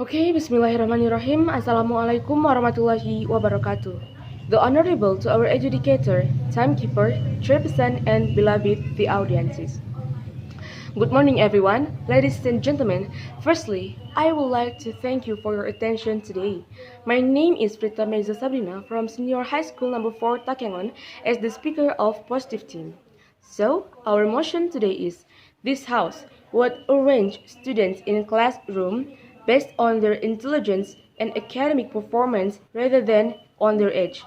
Okay, Bismillahirrahmanirrahim. Assalamualaikum warahmatullahi wabarakatuh. The Honorable to our educator, timekeeper, chairperson, and beloved the audiences. Good morning, everyone. Ladies and gentlemen, firstly, I would like to thank you for your attention today. My name is Frita Maiza Sabrina from Senior High School Number 4 TAKENGON as the speaker of Positive Team. So, our motion today is, this house would arrange students in a classroom based on their intelligence and academic performance rather than on their age.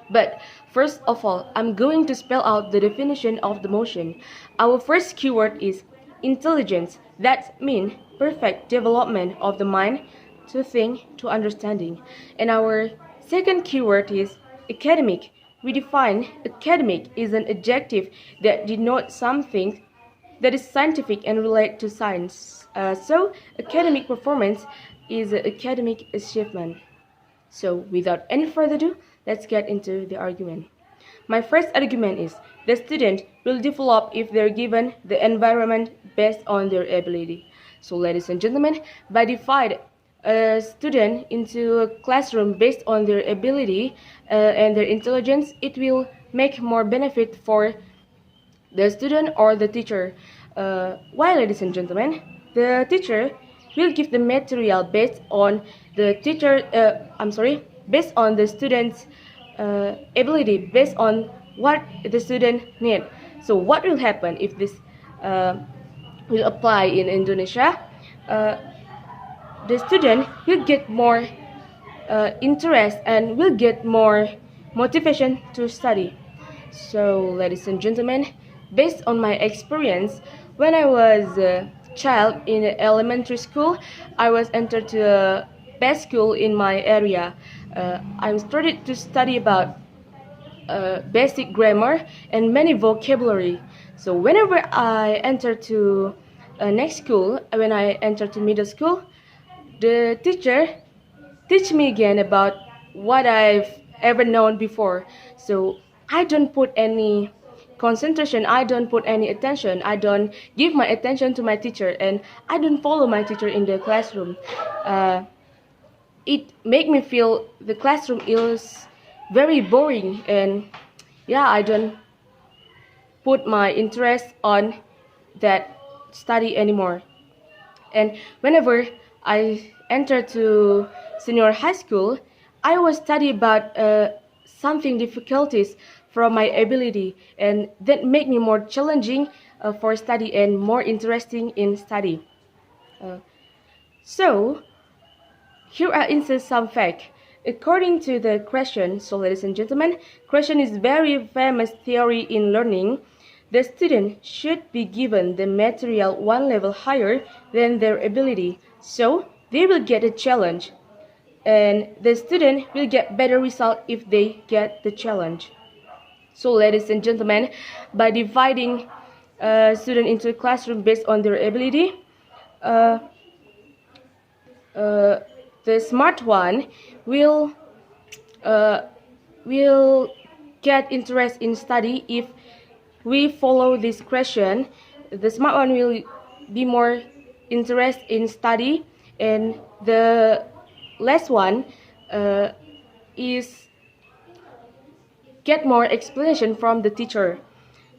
But first of all, I'm going to spell out the definition of the motion. Our first keyword is intelligence. That means perfect development of the mind to think to understanding. And our second keyword is academic. We define academic is an adjective that denotes something that is scientific and related to science. So academic performance is an academic achievement. So without any further ado, let's get into the argument. My first argument is the student will develop if they're given the environment based on their ability. So ladies and gentlemen, by divide a student into a classroom based on their ability and their intelligence, it will make more benefit for the student or the teacher. Why, ladies and gentlemen? The teacher will give the material based on the based on the student's ability, based on what the student need. So what will happen if this will apply in Indonesia? The student will get more interest and will get more motivation to study. So ladies and gentlemen, based on my experience, when I was a child in elementary school, I was entered to a best school in my area. I started to study about basic grammar and many vocabulary. So whenever I enter to next school, when I enter to middle school, the teacher teach me again about what I've ever known before. So I don't put any concentration, I don't put any attention, I don't give my attention to my teacher, and I don't follow my teacher in the classroom. It make me feel the classroom is very boring, and yeah, I don't put my interest on that study anymore. And whenever I enter to senior high school, I was study about something difficulties from my ability, and that make me more challenging for study and more interesting in study. So here are insert some fact. According to the question, so ladies and gentlemen, question is very famous theory in learning. The student should be given the material one level higher than their ability, so they will get a challenge, and the student will get better result if they get the challenge. So ladies and gentlemen, by dividing student into a classroom based on their ability, the smart one will get interest in study. If we follow this question, the smart one will be more interested in study, and the last one is get more explanation from the teacher.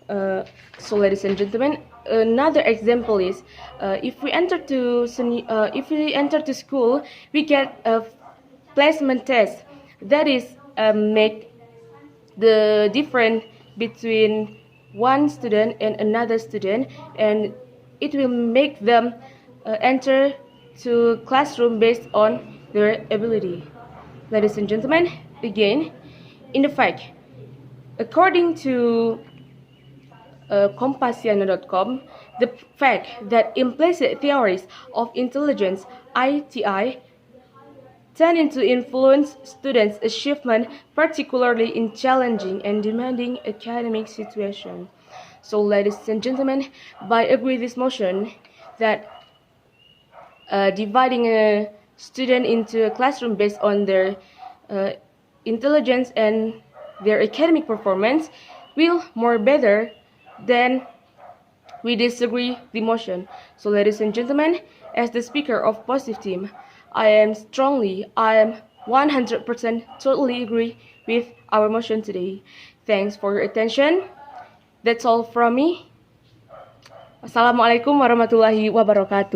So ladies and gentlemen, another example is if we enter to school, we get a placement test. That is make the difference between one student and another student, and it will make them enter to classroom based on their ability. Ladies and gentlemen, again, in the fact, according to Compasiano.com, the fact that implicit theories of intelligence (ITI) tend to influence students' achievement, particularly in challenging and demanding academic situations. So, ladies and gentlemen, by agree this motion that dividing a student into a classroom based on their intelligence and their academic performance will more better than we disagree the motion. So ladies and gentlemen, as the speaker of Positive Team, I am 100% totally agree with our motion today. Thanks for your attention. That's all from me. Assalamualaikum warahmatullahi wabarakatuh.